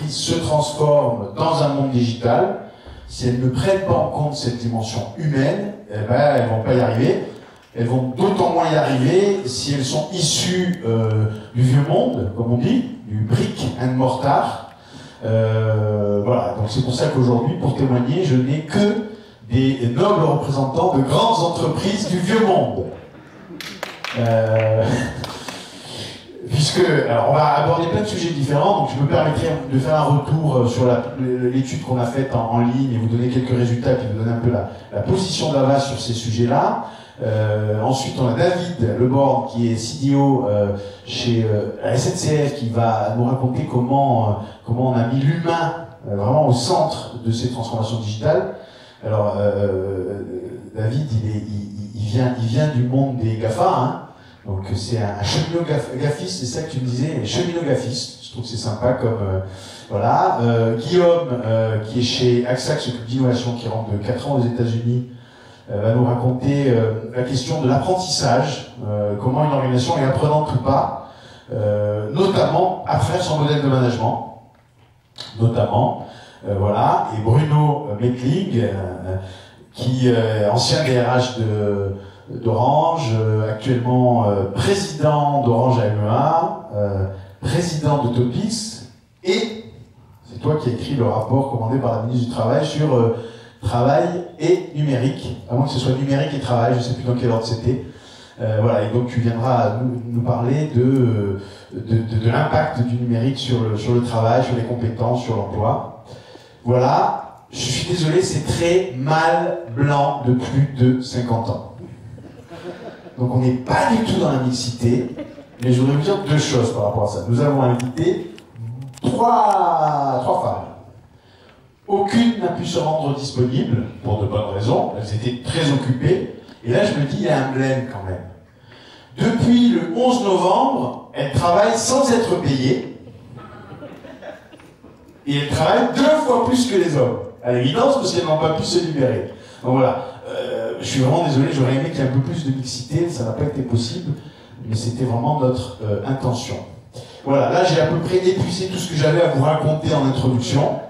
entreprises se transforment dans un monde digital, si elles ne prennent pas en compte cette dimension humaine, eh ben, elles vont pas y arriver. Elles vont d'autant moins y arriver si elles sont issues du vieux monde, comme on dit, du brick and mortar. Voilà, donc c'est pour ça qu'aujourd'hui, pour témoigner, je n'ai que des nobles représentants de grandes entreprises du vieux monde. Puisque, alors on va aborder plein de sujets différents, donc je me permettrai de faire un retour sur l'étude qu'on a faite en ligne et vous donner quelques résultats, puis vous donner un peu la position d'Avas sur ces sujets-là. Ensuite, on a David Leborgne, qui est CDO chez la SNCF, qui va nous raconter comment on a mis l'humain vraiment au centre de ces transformations digitales. Alors, David, il vient du monde des GAFA, hein. Donc c'est un cheminot-gaffiste, c'est ça que tu me disais, cheminot-gaffiste. Je trouve que c'est sympa comme voilà. Guillaume, qui est chez AXA, qui s'occupe d'innovation, qui rentre de 4 ans aux États-Unis, va nous raconter la question de l'apprentissage, comment une organisation est apprenante ou pas, notamment à travers son modèle de management, notamment. Voilà. Et Bruno Meckling, qui ancien DRH d'Orange, actuellement président d'Orange AMEA, président de Topix, et c'est toi qui as écrit le rapport commandé par la ministre du Travail sur travail et numérique, à moins que ce soit numérique et travail, je ne sais plus dans quel ordre c'était. Voilà, et donc tu viendras nous parler de l'impact du numérique sur le travail, sur les compétences, sur l'emploi. Voilà. Je suis désolé, c'est très mâle blanc de plus de 50 ans. Donc on n'est pas du tout dans la mixité, mais je voudrais vous dire 2 choses par rapport à ça. Nous avons invité 3 femmes. Aucune n'a pu se rendre disponible, pour de bonnes raisons, elles étaient très occupées, et là je me dis, il y a un blême quand même. Depuis le 11 novembre, elles travaillent sans être payées, et elles travaillent 2 fois plus que les hommes. À l'évidence, parce qu'elles n'ont pas pu se libérer. Donc voilà, je suis vraiment désolé, j'aurais aimé qu'il y ait un peu plus de mixité, ça n'a pas été possible, mais c'était vraiment notre intention. Voilà, là j'ai à peu près épuisé tout ce que j'avais à vous raconter en introduction,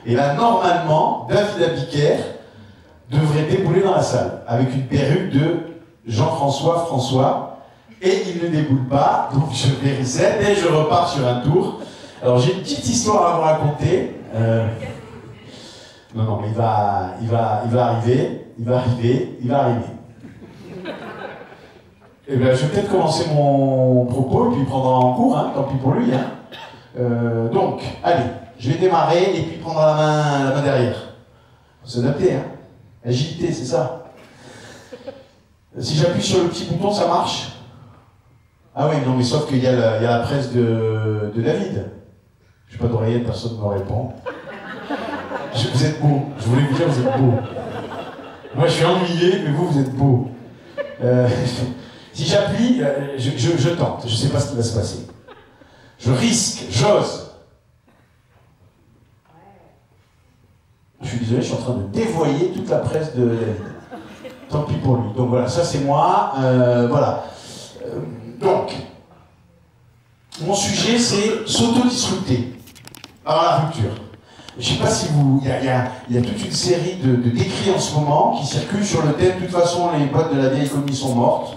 et là normalement, David Abiker devrait débouler dans la salle, avec une perruque de Jean-François, et il ne déboule pas, donc je vais reset, et je repars sur un tour. Alors j'ai une petite histoire à vous raconter. Non, mais il va arriver. Et bien, je vais peut-être commencer mon propos et puis prendre en cours, hein, tant pis pour lui. Hein. Donc, allez, je vais démarrer et puis prendre la main derrière. Faut s'adapter, hein. Agilité, c'est ça. Si j'appuie sur le petit bouton, ça marche? Ah oui, non, mais sauf qu'il y a la presse de David. Je n'ai pas d'oreillette, personne ne me répond. Vous êtes beau. Je voulais vous dire, vous êtes beau. Moi, je suis ennuyé, mais vous êtes beau. Si j'appuie, je tente. Je ne sais pas ce qui va se passer. Je risque, j'ose. Je suis désolé, je suis en train de dévoyer toute la presse de David. Tant pis pour lui. Donc voilà, ça c'est moi. Voilà. Donc, mon sujet, c'est s'autodisrupter. Alors la rupture. Je ne sais pas si vous... Il y a toute une série de d'écrits en ce moment qui circulent sur le thème. De toute façon, les boîtes de la vieille économie sont mortes.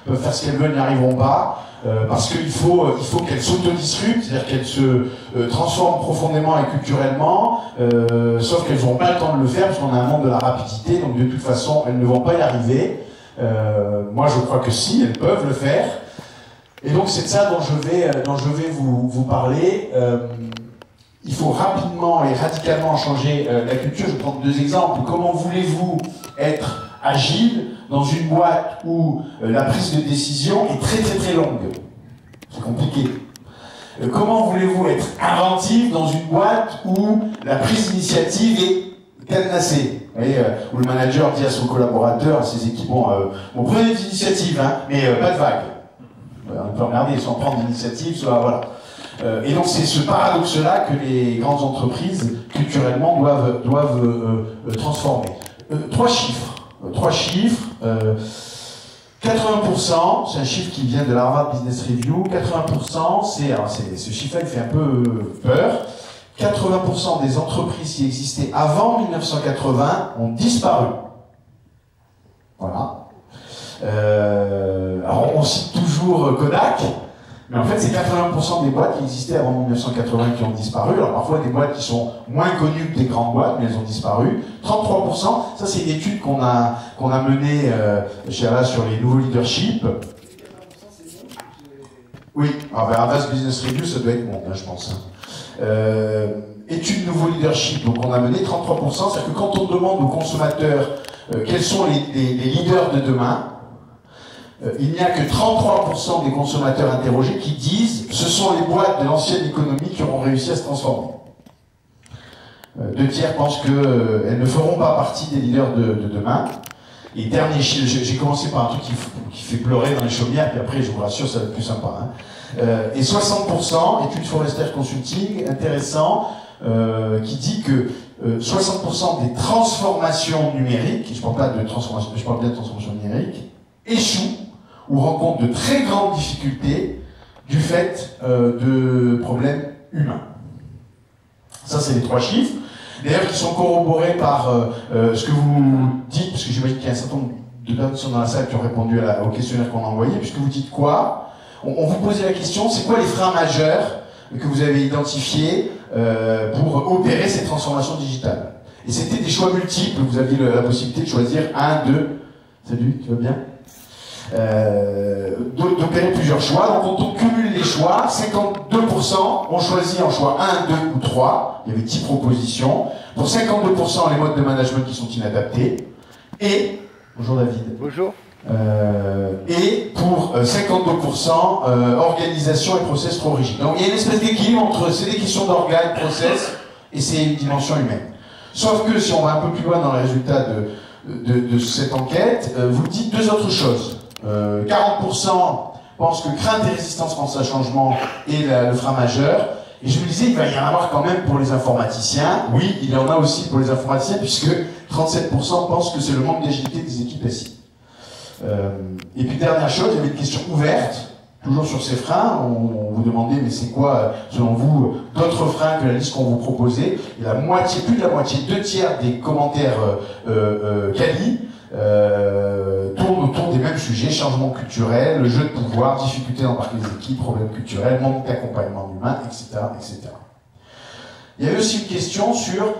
Peuvent faire ce qu'elles veulent, n'y arriveront pas. Parce qu'il faut qu'elles s'autodisruptent, c'est-à-dire qu'elles se transforment profondément et culturellement. Sauf qu'elles n'auront pas le temps de le faire parce qu'on a un monde de la rapidité. Donc de toute façon, elles ne vont pas y arriver. Moi, je crois que si, elles peuvent le faire. Et donc c'est de ça dont je vais vous parler. Il faut rapidement et radicalement changer la culture. Je vais prendre 2 exemples. Comment voulez-vous être agile dans une boîte où la prise de décision est très très très longue? C'est compliqué. Comment voulez-vous être inventif dans une boîte où la prise d'initiative est cadenassée? Vous voyez, où le manager dit à son collaborateur, à ses équipes, bon, prenez des initiatives, hein, mais pas de vagues. On peut regarder, soit prendre l'initiative, soit voilà. Et donc c'est ce paradoxe-là que les grandes entreprises, culturellement, doivent transformer. 3 chiffres. 80%, c'est un chiffre qui vient de la Harvard Business Review, 80%, ce chiffre-là, il fait un peu peur. 80% des entreprises qui existaient avant 1980 ont disparu. Voilà. Alors on cite toujours Kodak, mais en fait c'est 80% des boîtes qui existaient avant 1980 qui ont disparu. Alors parfois des boîtes qui sont moins connues que des grandes boîtes, mais elles ont disparu. 33%, ça c'est une étude qu'on a menée chez Havas sur les nouveaux leaderships. Oui, Havas Business Review, ça doit être bon, je pense. Étude nouveau leadership, donc on a mené 33%, c'est-à-dire que quand on demande aux consommateurs quels sont les leaders de demain, il n'y a que 33% des consommateurs interrogés qui disent ce sont les boîtes de l'ancienne économie qui auront réussi à se transformer. 2/3 pensent qu'elles ne feront pas partie des leaders de demain. Et dernier chiffre, j'ai commencé par un truc qui fait pleurer dans les chaumières, puis après je vous rassure, ça va être plus sympa. Hein. Et 60%, étude Forrester Consulting, intéressant, qui dit que 60% des transformations numériques, je parle pas de transformation, je parle bien de transformation numérique, échouent ou rencontrent de très grandes difficultés du fait de problèmes humains. Ça, c'est les 3 chiffres. D'ailleurs, qui sont corroborés par ce que vous dites, parce que j'imagine qu'il y a un certain nombre de personnes dans la salle qui ont répondu au questionnaire qu'on a envoyé, puisque vous dites quoi? On vous posait la question, c'est quoi les freins majeurs que vous avez identifiés pour opérer cette transformation digitale? Et c'était des choix multiples, vous aviez la possibilité de choisir 1, 2... Salut, tu vas bien? D'opérer plusieurs choix. Donc quand on cumule les choix, 52% ont choisi en choix 1, 2 ou 3. Il y avait 10 propositions. Pour 52%, les modes de management qui sont inadaptés. Et, bonjour David. Bonjour. Et pour 52%, organisation et process trop rigides. Donc il y a une espèce d'équilibre entre c'est des questions d'organes, process, et c'est une dimension humaine. Sauf que si on va un peu plus loin dans les résultats de cette enquête, vous dites 2 autres choses. 40% pensent que crainte et résistance face au changement est le frein majeur. Et je me disais, il va y en avoir quand même pour les informaticiens. Oui, il y en a aussi pour les informaticiens, puisque 37% pensent que c'est le manque d'agilité des équipes SI. Et puis dernière chose, il y avait une question ouverte, toujours sur ces freins. On vous demandait, mais c'est quoi, selon vous, d'autres freins que la liste qu'on vous proposait? Et la moitié, plus de la moitié, 2/3 des commentaires quali tournent autour des mêmes sujets: changement culturel, le jeu de pouvoir, difficulté d'embarquer les équipes, problèmes culturels, manque d'accompagnement humain, etc., etc. Il y avait aussi une question sur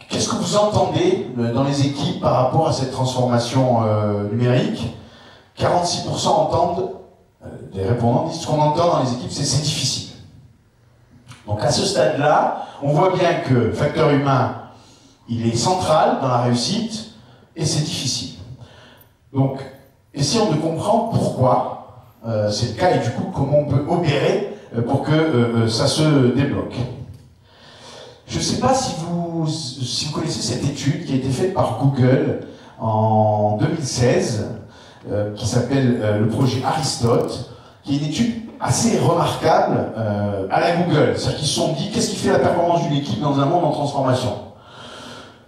qu'est-ce que vous entendez dans les équipes par rapport à cette transformation numérique. 46% entendent, des répondants disent, ce qu'on entend dans les équipes, c'est difficile. Donc à ce stade-là, on voit bien que le facteur humain, il est central dans la réussite, et c'est difficile. Donc, essayons de comprendre pourquoi c'est le cas, et du coup, comment on peut opérer pour que ça se débloque. Je ne sais pas si vous connaissez cette étude qui a été faite par Google en 2016, qui s'appelle le projet Aristote, qui est une étude assez remarquable à la Google. C'est-à-dire qu'ils se sont dit, qu'est-ce qui fait la performance d'une équipe dans un monde en transformation?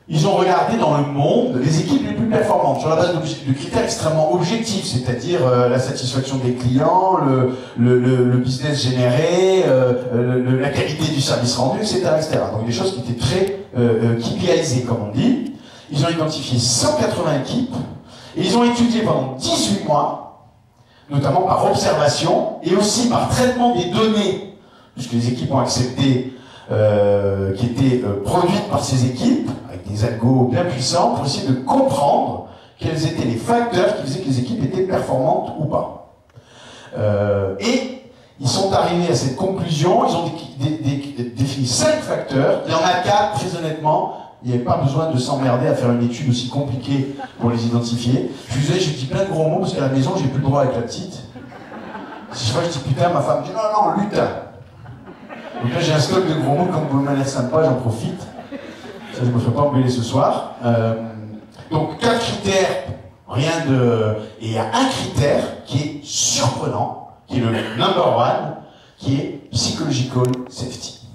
Ils ont regardé dans le monde les équipes les plus performantes, sur la base de critères extrêmement objectifs, c'est-à-dire la satisfaction des clients, le business généré, la qualité du service rendu, etc., etc. Donc des choses qui étaient très KPIsées, comme on dit. Ils ont identifié 180 équipes, et ils ont étudié pendant 18 mois, notamment par observation, et aussi par traitement des données, puisque les équipes ont accepté qui étaient produites par ces équipes, avec des algos bien puissants, pour essayer de comprendre quels étaient les facteurs qui faisaient que les équipes étaient performantes ou pas. Et ils sont arrivés à cette conclusion, ils ont défini 5 facteurs, il y en a 4, très honnêtement, il n'y avait pas besoin de s'emmerder à faire une étude aussi compliquée pour les identifier. Je suis désolé, j'ai dit plein de gros mots, parce qu'à la maison, j'ai plus le droit avec la petite. Si je vois, je dis putain, ma femme dit non, lutin. Donc là, j'ai un stock de gros mots, comme vous m'avez sympa, j'en profite. Ça, je ne me ferai pas embêter ce soir. Donc, 4 critères, rien de... Et il y a un critère qui est surprenant, qui est le number one, qui est psychological safety.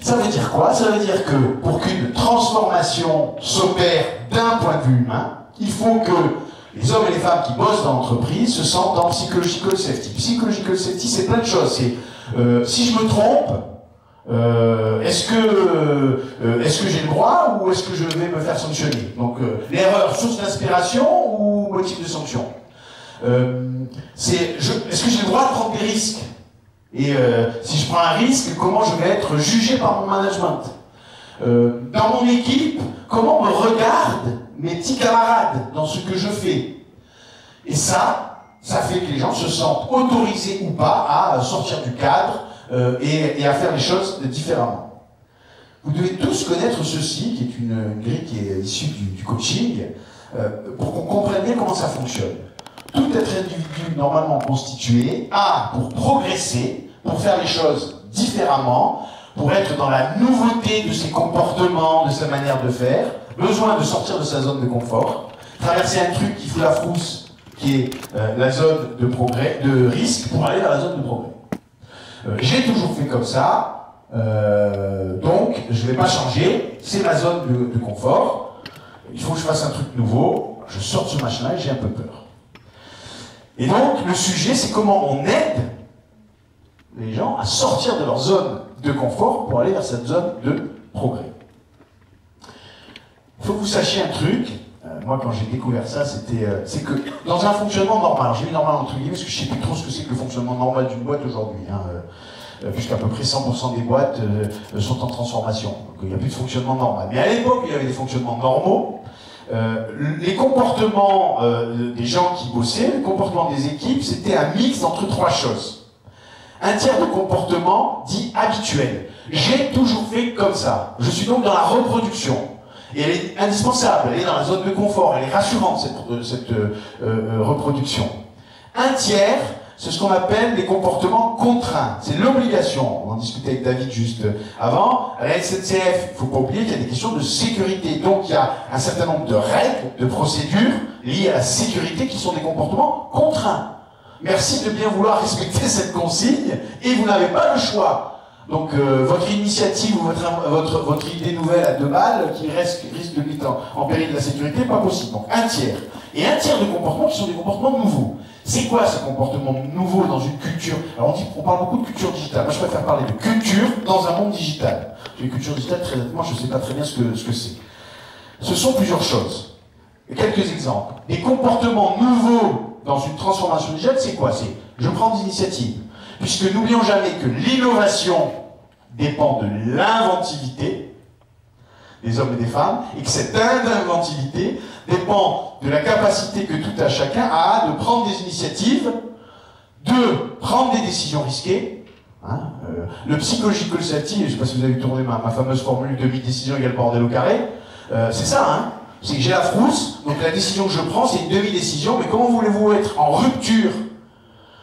Ça veut dire quoi? Ça veut dire que pour qu'une transformation s'opère d'un point de vue humain, il faut que les hommes et les femmes qui bossent dans l'entreprise se sentent en psychological safety. Psychological safety, c'est plein de choses. C'est si je me trompe, Est-ce que j'ai le droit ou est-ce que je vais me faire sanctionner? Donc l'erreur, source d'inspiration ou motif de sanction? Est-ce que j'ai le droit de prendre des risques? Et si je prends un risque, comment je vais être jugé par mon management? Dans mon équipe, comment me regardent mes petits camarades dans ce que je fais? Et ça fait que les gens se sentent autorisés ou pas à sortir du cadre et à faire les choses différemment. Vous devez tous connaître ceci, qui est une grille qui est issue du coaching, pour qu'on comprenne bien comment ça fonctionne. Tout être individu normalement constitué a pour progresser, pour faire les choses différemment, pour être dans la nouveauté de ses comportements, de sa manière de faire, besoin de sortir de sa zone de confort, traverser un truc qui fout la frousse, qui est la zone de progrès, de risque, pour aller vers la zone de progrès. J'ai toujours fait comme ça, donc je ne vais pas changer, c'est ma zone de confort, il faut que je fasse un truc nouveau, je sors de ce machin-là et j'ai un peu peur. Et donc le sujet, c'est comment on aide les gens à sortir de leur zone de confort pour aller vers cette zone de progrès. Il faut que vous sachiez un truc, moi quand j'ai découvert ça, c'est que dans un fonctionnement normal, j'ai mis normal entre guillemets parce que je ne sais plus trop ce que c'est que le fonctionnement normal d'une boîte aujourd'hui, puisqu'à peu près 100% des boîtes sont en transformation, donc il n'y a plus de fonctionnement normal. Mais à l'époque, il y avait des fonctionnements normaux, les comportements des gens qui bossaient, le comportement des équipes, c'était un mix entre trois choses. Un tiers de comportement dit habituel. J'ai toujours fait comme ça. Je suis donc dans la reproduction. Et elle est indispensable, elle est dans la zone de confort, elle est rassurante cette reproduction. Un tiers, c'est ce qu'on appelle les comportements contraints. C'est l'obligation. On en discutait avec David juste avant. À la SNCF, il ne faut pas oublier qu'il y a des questions de sécurité. Donc il y a un certain nombre de règles, de procédures liées à la sécurité qui sont des comportements contraints. Merci de bien vouloir respecter cette consigne et vous n'avez pas le choix. Donc votre initiative ou votre idée nouvelle à 2 balles qui risque de mettre en péril la sécurité, pas possible. Donc un tiers. Et un tiers de comportements qui sont des comportements nouveaux. C'est quoi ce comportement nouveau dans une culture? Alors on parle beaucoup de culture digitale. Moi je préfère parler de culture dans un monde digital. Une culture digitale, très honnêtement, je ne sais pas très bien ce que c'est. Ce sont plusieurs choses. Quelques exemples. Des comportements nouveaux dans une transformation digitale, c'est quoi? C'est je prends des initiatives. Puisque n'oublions jamais que l'innovation dépend de l'inventivité des hommes et des femmes, et que cette inventivité dépend de la capacité que tout à chacun a de prendre des initiatives, de prendre des décisions risquées. Le psychological safety, je ne sais pas si vous avez tourné ma fameuse formule demi-décision égale bordel au carré, c'est ça, c'est que j'ai la frousse, donc la décision que je prends, c'est une demi-décision, mais comment voulez-vous être en rupture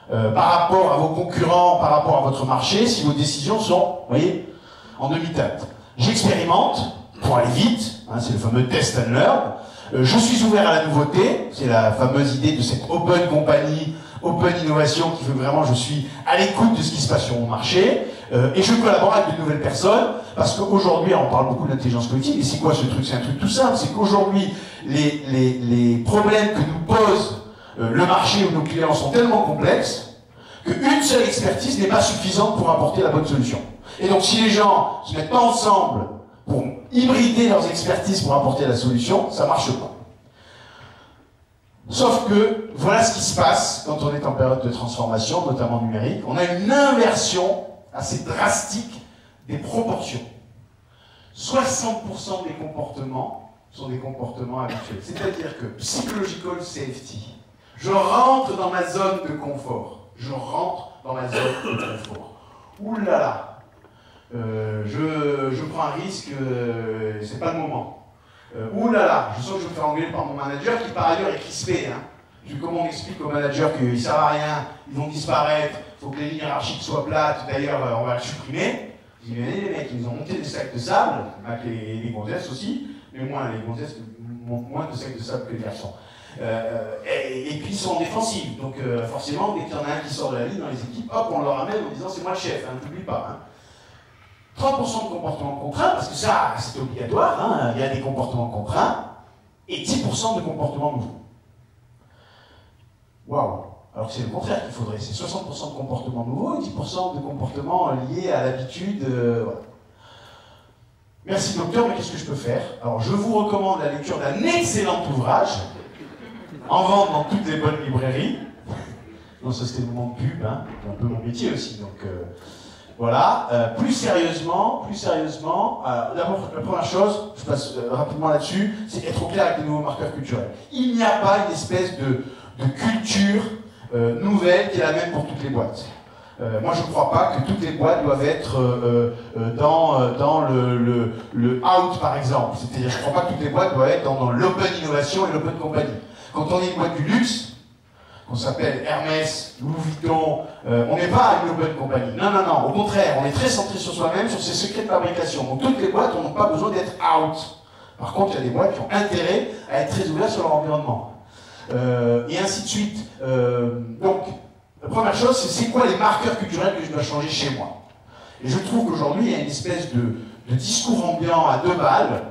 par rapport à vos concurrents, par rapport à votre marché, si vos décisions sont, vous voyez, en demi-teinte? J'expérimente pour aller vite, c'est le fameux test and learn. Je suis ouvert à la nouveauté, c'est la fameuse idée de cette open company, open innovation qui veut vraiment, je suis à l'écoute de ce qui se passe sur mon marché, et je collabore avec de nouvelles personnes, parce qu'aujourd'hui, on parle beaucoup d'intelligence collective, et c'est quoi ce truc? C'est un truc tout simple, c'est qu'aujourd'hui, les problèmes que nous pose le marché ou nos clients sont tellement complexes qu'une seule expertise n'est pas suffisante pour apporter la bonne solution. Et donc si les gens ne se mettent pas ensemble pour hybrider leurs expertises pour apporter la solution, ça ne marche pas. Sauf que voilà ce qui se passe quand on est en période de transformation, notamment numérique. On a une inversion assez drastique des proportions. 60% des comportements sont des comportements habituels. C'est-à-dire que psychological safety, je rentre dans ma zone de confort. Je rentre dans ma zone de confort. Ouh là là, je prends un risque, c'est pas le moment. Ouh là là, je sens que je me fais engueuler par mon manager qui par ailleurs est crispé. Comment on explique aux managers qu'ils ne servent à rien, ils vont disparaître, il faut que les lignes hiérarchiques soient plates, d'ailleurs on va le supprimer. Je dis, mais les mecs, ils ont monté des sacs de sable, avec les gonzesses aussi, mais moins les gonzesses montent moins de sacs de sable que les garçons. Et puis ils sont en défensive, donc forcément, dès qu'il y en a un qui sort de la ligne dans les équipes, hop, on le ramène en disant c'est moi le chef, n'oublie pas. 30% de comportements contraints, parce que ça, c'est obligatoire, il y a des comportements contraints, et 10% de comportements nouveaux. Waouh! Alors Alors que c'est le contraire qu'il faudrait, c'est 60% de comportements nouveaux et 10% de comportements liés à l'habitude. Voilà. Merci docteur, mais qu'est-ce que je peux faire? Alors je vous recommande la lecture d'un excellent ouvrage, en vente dans toutes les bonnes librairies. Non, ça c'était le moment de pub, hein. C'est un peu mon métier aussi, donc voilà. Plus sérieusement, d'abord la première chose, je passe rapidement là-dessus, c'est être au clair avec les nouveaux marqueurs culturels. Il n'y a pas une espèce de culture nouvelle qui est la même pour toutes les boîtes. Moi, je ne crois pas que toutes les boîtes doivent être dans le out, par exemple. C'est-à-dire, je ne crois pas que toutes les boîtes doivent être dans l'open innovation et l'open company. Quand on est une boîte du luxe, qu'on s'appelle Hermès, Louis Vuitton, on n'est pas une open company. Non, non, non. Au contraire, on est très centré sur soi-même, sur ses secrets de fabrication. Donc, toutes les boîtes n'ont pas besoin d'être out. Par contre, il y a des boîtes qui ont intérêt à être très ouvertes sur leur environnement. Et ainsi de suite. Donc, la première chose, c'est quoi les marqueurs culturels que je dois changer chez moi? Et je trouve qu'aujourd'hui, il y a une espèce de discours ambiant à deux balles,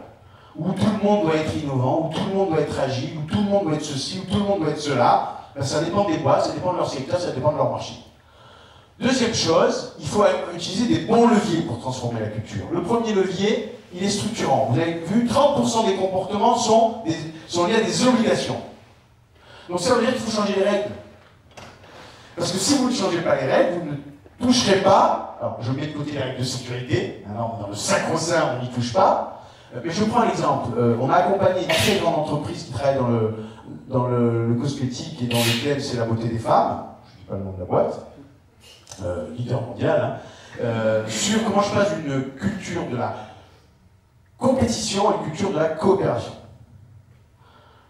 où tout le monde doit être innovant, où tout le monde doit être agile, où tout le monde doit être ceci, où tout le monde doit être cela. Ben, ça dépend des boîtes, ça dépend de leur secteur, ça dépend de leur marché. Deuxième chose, il faut utiliser des bons leviers pour transformer la culture. Le premier levier, il est structurant. Vous avez vu, 30% des comportements sont liés à des obligations. Donc ça veut dire qu'il faut changer les règles. Parce que si vous ne changez pas les règles, vous ne toucherez pas. Alors, je mets de côté les règles de sécurité. Alors, dans le sacro-saint, on n'y touche pas. Mais je prends l'exemple. On a accompagné une très grande entreprise qui travaille dans le cosmétique et dans lequel c'est la beauté des femmes. Je ne dis pas le nom de la boîte. Leader mondial. Sur comment je passe d'une culture de la compétition à une culture de la coopération.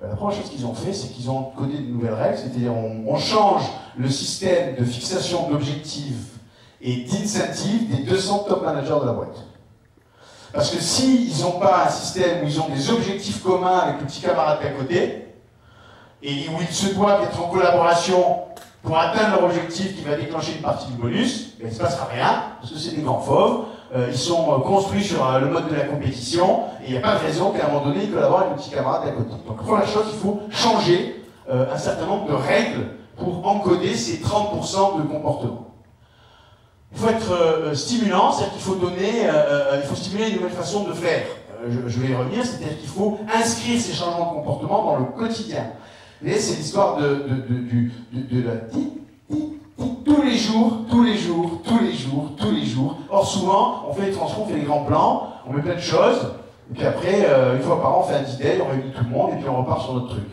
La première chose qu'ils ont fait, c'est qu'ils ont codé de nouvelles règles, c'est-à-dire on change le système de fixation d'objectifs et d'incentives des 200 top managers de la boîte. Parce que s'ils n'ont pas un système où ils ont des objectifs communs avec le petit camarade d'à côté, et où ils se doivent être en collaboration pour atteindre leur objectif qui va déclencher une partie du bonus, ben, il ne se passera rien, parce que c'est des grands fauves. Ils sont construits sur le mode de la compétition, et il n'y a pas de raison qu'à un moment donné, ils collaborent avec le petit camarade d'à côté. Donc, première chose, il faut changer un certain nombre de règles pour encoder ces 30% de comportements. Il faut être stimulant, c'est-à-dire qu'il faut il faut stimuler une nouvelle façon de faire. Je vais y revenir, c'est-à-dire qu'il faut inscrire ces changements de comportement dans le quotidien. Vous voyez, c'est l'histoire de la tous les jours. Or, souvent, on fait les transforms, on fait les grands plans, on met plein de choses, et puis après, une fois par an, on fait un D-Day, on réunit tout le monde, et puis on repart sur notre truc.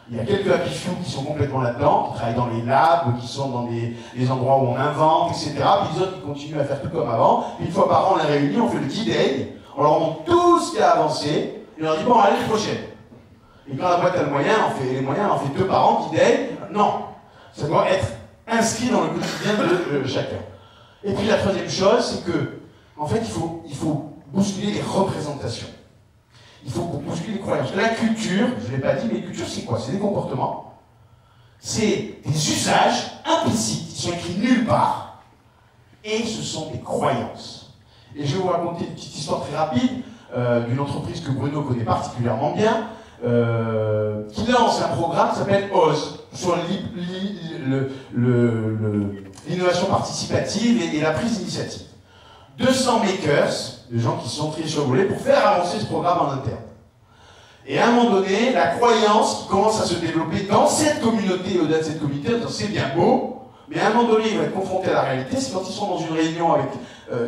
Il y a quelques happy few qui sont complètement là-dedans, qui travaillent dans les labs, qui sont dans des endroits où on invente, etc. Puis les autres, qui continuent à faire tout comme avant. Puis une fois par an, on les réunit, on fait le D-Day, on leur montre tout ce qui a avancé, et on leur dit, bon, allez, les prochaine. Et quand la boîte a les moyens, on en fait 2 par an, D-Day. Non. Ça doit être inscrit dans le quotidien de chacun. Et puis la troisième chose, c'est que, en fait, il faut bousculer les représentations. Il faut bousculer les croyances. La culture, je ne l'ai pas dit, mais la culture, c'est quoi? C'est des comportements. C'est des usages implicites qui sont écrits nulle part. Et ce sont des croyances. Et je vais vous raconter une petite histoire très rapide d'une entreprise que Bruno connaît particulièrement bien, qui lance un programme qui s'appelle OZ, sur l'innovation participative et la prise d'initiative. 200 makers, des gens qui sont triés sur le volet, pour faire avancer ce programme en interne. Et à un moment donné, la croyance qui commence à se développer dans cette communauté et au-delà de cette communauté, c'est bien beau, mais à un moment donné, ils vont être confrontés à la réalité. C'est quand ils sont dans une réunion avec,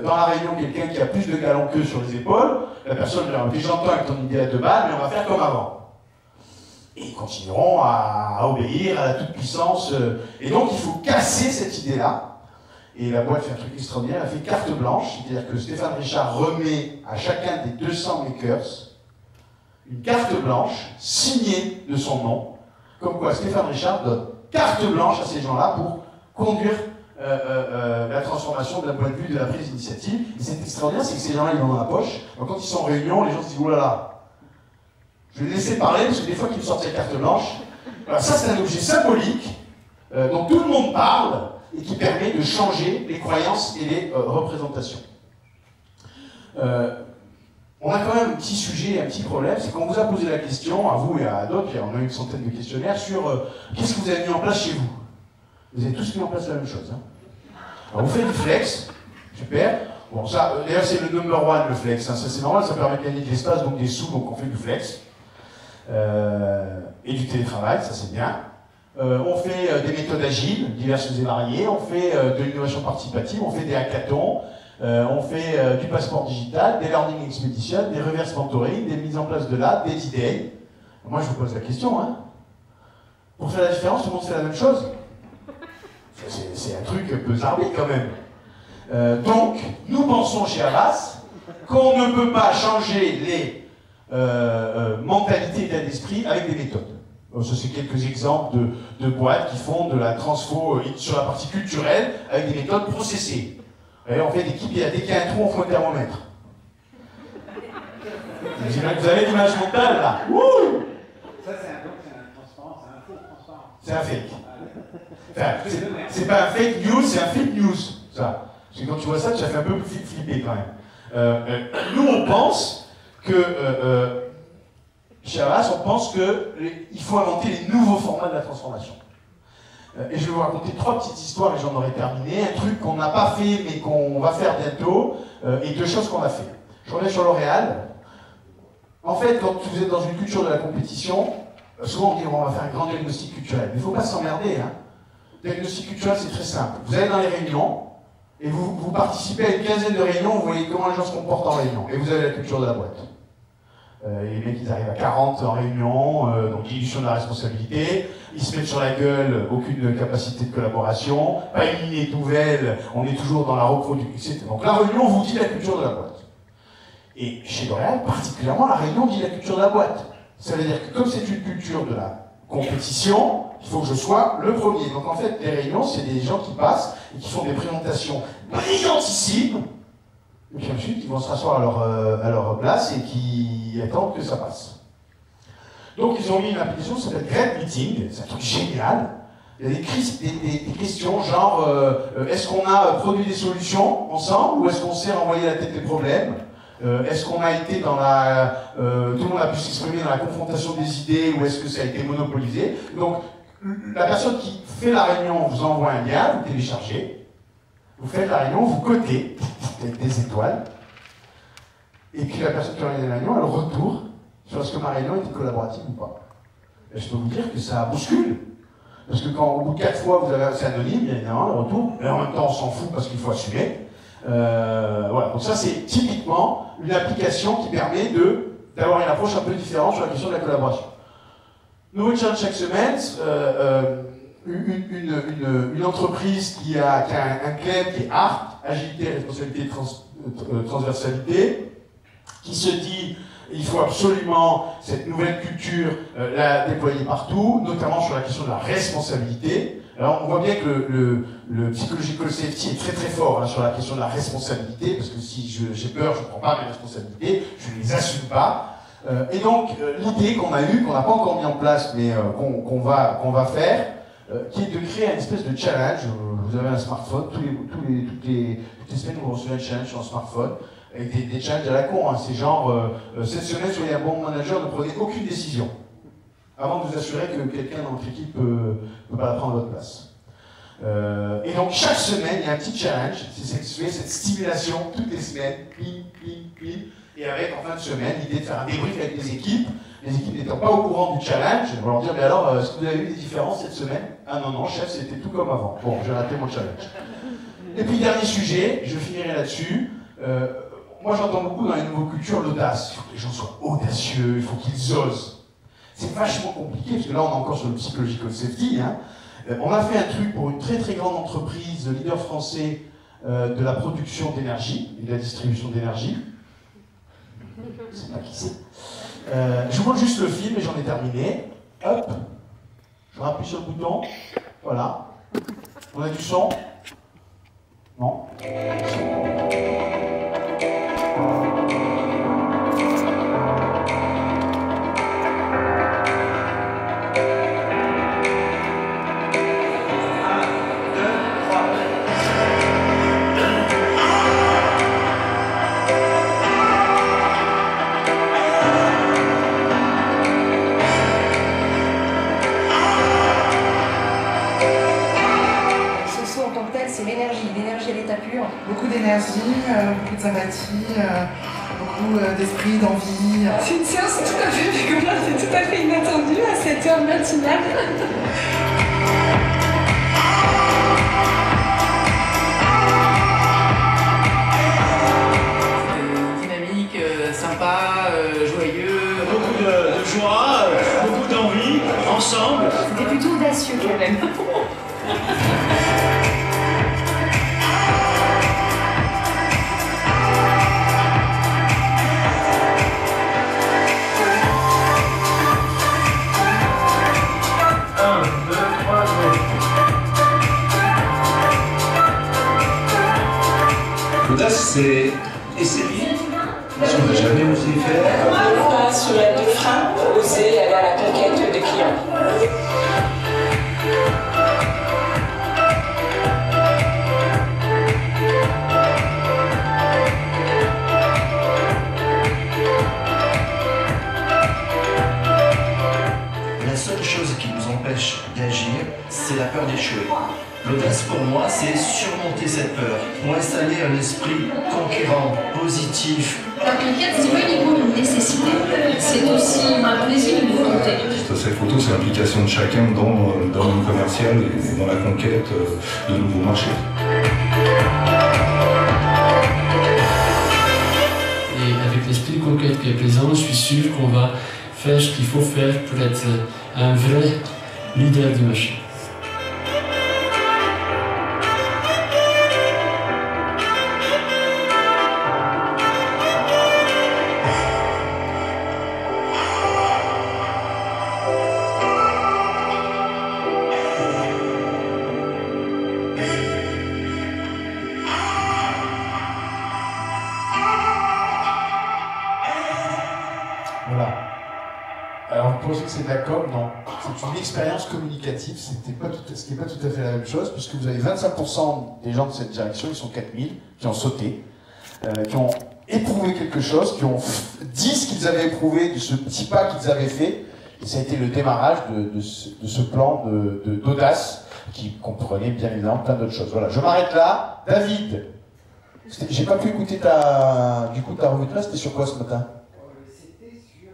dans la réunion, quelqu'un qui a plus de galons qu'eux sur les épaules, la personne leur dit, j'entends avec ton idée à 2 balles, mais on va faire comme avant. Et ils continueront à obéir à la toute-puissance. Et donc, il faut casser cette idée-là. Et la boîte fait un truc extraordinaire, elle fait carte blanche, c'est-à-dire que Stéphane Richard remet à chacun des 200 makers une carte blanche signée de son nom, comme quoi Stéphane Richard donne carte blanche à ces gens-là pour conduire la transformation d'un point de vue de la prise d'initiative. Et c'est extraordinaire, c'est que ces gens-là, ils l'ont dans la poche. Donc quand ils sont en réunion, les gens se disent, oh là là, je vais les laisser parler, parce que des fois qu'ils me sortent cette carte blanche. Alors ça, c'est un objet symbolique dont tout le monde parle, et qui permet de changer les croyances et les représentations. On a quand même un petit sujet, un petit problème, c'est qu'on vous a posé la question, à vous et à d'autres, on a eu une centaine de questionnaires, sur qu'est-ce que vous avez mis en place chez vous. Vous avez tous mis en place la même chose. Hein. Alors, vous faites du flex, super. Bon, ça, d'ailleurs, c'est le number one, le flex. Hein. Ça, c'est normal, ça permet de gagner de l'espace, donc des sous, donc on fait du flex. Et du télétravail, ça c'est bien. On fait des méthodes agiles, diverses et variées. On fait de l'innovation participative, on fait des hackathons. On fait du passeport digital, des learning expeditions, des reverse mentoring, des mises en place de l'AD, des idées. Moi, je vous pose la question, hein. Pour faire la différence, tout le monde fait la même chose. C'est un truc peu zarbi quand même. Donc, nous pensons chez Havas qu'on ne peut pas changer les mentalités et d'état d'esprit avec des méthodes. Ça, c'est quelques exemples de boîtes qui font de la transfo sur la partie culturelle avec des méthodes processées. Et on fait des kits, dès qu'il y a un trou, on fait un thermomètre. Vous avez l'image mentale là. Wouh! Ça, c'est un transparent, c'est un faux transparent. C'est un fake. Enfin, c'est pas un fake news, c'est un fake news. Ça. Parce que quand tu vois ça, tu as fait un peu flipper quand même. Nous, on pense que chez Havas, on pense qu'il faut inventer les nouveaux formats de la transformation. Et je vais vous raconter 3 petites histoires et j'en aurai terminé. Un truc qu'on n'a pas fait mais qu'on va faire bientôt et 2 choses qu'on a fait. Je reviens sur L'Oréal. En fait, quand vous êtes dans une culture de la compétition, souvent on dit on va faire un grand diagnostic culturel. Mais il ne faut pas s'emmerder. Hein. Le diagnostic culturel, c'est très simple. Vous allez dans les réunions et vous participez à une quinzaine de réunions, vous voyez comment les gens se comportent en réunion. Et vous avez la culture de la boîte. Les mecs, ils arrivent à 40 en réunion, donc dilution de la responsabilité, ils se mettent sur la gueule, aucune capacité de collaboration, pas une ligne nouvelle, on est toujours dans la reproduction, etc. Donc la réunion vous dit la culture de la boîte. Et chez L'Oréal, particulièrement, la réunion dit la culture de la boîte. Ça veut dire que comme c'est une culture de la compétition, il faut que je sois le premier. Donc en fait, les réunions, c'est des gens qui passent et qui font des présentations brillantissimes, et puis ensuite, ils vont se rasseoir à leur place et qui attendent que ça passe. Donc, ils ont mis une application qui s'appelle Great Meeting, c'est un truc génial. Il y a des questions genre est-ce qu'on a produit des solutions ensemble ou est-ce qu'on s'est renvoyé la tête des problèmes est-ce qu'on a été dans la... tout le monde a pu s'exprimer dans la confrontation des idées ou est-ce que ça a été monopolisé? Donc, la personne qui fait la réunion vous envoie un lien, vous téléchargez, vous faites la réunion, vous cotez avec des étoiles, et puis la personne qui a organisé la réunion, elle retourne sur est-ce que ma réunion était collaborative ou pas. Et je peux vous dire que ça bouscule. Parce que quand au bout de 4 fois, vous avez c'est anonyme, il y a un retour, mais en même temps on s'en fout parce qu'il faut assumer. Voilà, donc ça c'est typiquement une application qui permet d'avoir une approche un peu différente sur la question de la collaboration. Nouveau challenge chaque semaine, une entreprise qui a un claim qui est ART, agilité, responsabilité, transversalité, qui se dit il faut absolument cette nouvelle culture la déployer partout, notamment sur la question de la responsabilité. Alors on voit bien que le psychological safety est très très fort hein, sur la question de la responsabilité, parce que si j'ai peur, je ne prends pas mes responsabilités, je ne les assume pas. Et donc l'idée qu'on a eue, qu'on n'a pas encore mis en place, mais qu'on va faire, qui est de créer une espèce de challenge. Vous avez un smartphone, toutes les semaines vous recevez un challenge sur un smartphone, avec des challenges à la con. Hein. C'est genre, cette semaine, soyez un bon manager, ne prenez aucune décision, avant de vous assurer que quelqu'un dans votre équipe ne peut pas la prendre à votre place. Et donc, chaque semaine, il y a un petit challenge, c'est cette stimulation, toutes les semaines, ping, ping, ping, et avec, en fin de semaine, l'idée de faire un débrief avec les équipes n'étant pas au courant du challenge, on va leur dire, mais alors, est-ce que vous avez eu des différences cette semaine? Ah non, non, chef, c'était tout comme avant. Bon, j'ai raté mon challenge. Et puis, dernier sujet, je finirai là-dessus. Moi, j'entends beaucoup dans les nouvelles cultures l'audace. Il faut que les gens soient audacieux, il faut qu'ils osent. C'est vachement compliqué, parce que là, on est encore sur le psychological safety. Hein. On a fait un truc pour une très très grande entreprise, leader français de la production d'énergie et de la distribution d'énergie. Je ne sais pas qui c'est. Je vous montre juste le film et j'en ai terminé. Hop. Je rappuie sur le bouton. Voilà. On a du son? Non. courageux, beaucoup de sympathie, beaucoup d'esprit, d'envie. C'est une séance tout à fait rigolote et tout à fait inattendue à cette heure matinale. Sympa, joyeux. Beaucoup de joie, beaucoup d'envie, ensemble. C'était plutôt audacieux quand même. L'audace, c'est essayer. Ce qu'on n'a jamais osé faire. Pas se mettre de frein, oser aller à la conquête des clients. La seule chose qui nous empêche d'agir, c'est la peur d'échouer. L'audace pour moi, c'est surmonter cette peur, pour installer un esprit conquérant, positif. La conquête, c'est pas uniquement une nécessité, c'est aussi un plaisir, une volonté. Cette photo, c'est l'implication de chacun dans le domaine commercial et dans la conquête de nouveaux marchés. Et avec l'esprit de conquête qui est présent, je suis sûr qu'on va faire ce qu'il faut faire pour être un vrai leader du marché. Voilà. Alors, vous pensez que c'est de la com? Non. C'est une expérience communicative, ce qui n'est pas tout à fait la même chose, puisque vous avez 25% des gens de cette direction, ils sont 4000, qui ont sauté, qui ont éprouvé quelque chose, qui ont dit ce qu'ils avaient éprouvé de ce petit pas qu'ils avaient fait, et ça a été le démarrage de ce plan d'audace, qui comprenait bien évidemment plein d'autres choses. Voilà, je m'arrête là. David, j'ai pas pu écouter ta revue de presse, c'était sur quoi ce matin? C'était sur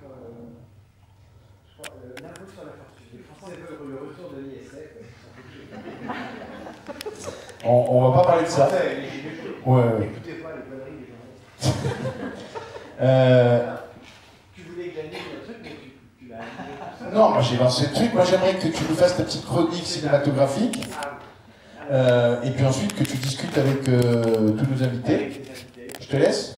l'impôt sur la fortune. Les Français veulent le retour de l'ISF. On va pas parler de ça. Ouais. Écoutez pas les conneries des journalistes. Tu voulais glaner le truc, mais tu l'as annulé. Non, moi j'ai lancé le truc. Moi j'aimerais que tu nous fasses ta petite chronique cinématographique. Et puis ensuite que tu discutes avec tous nos invités. Je te laisse.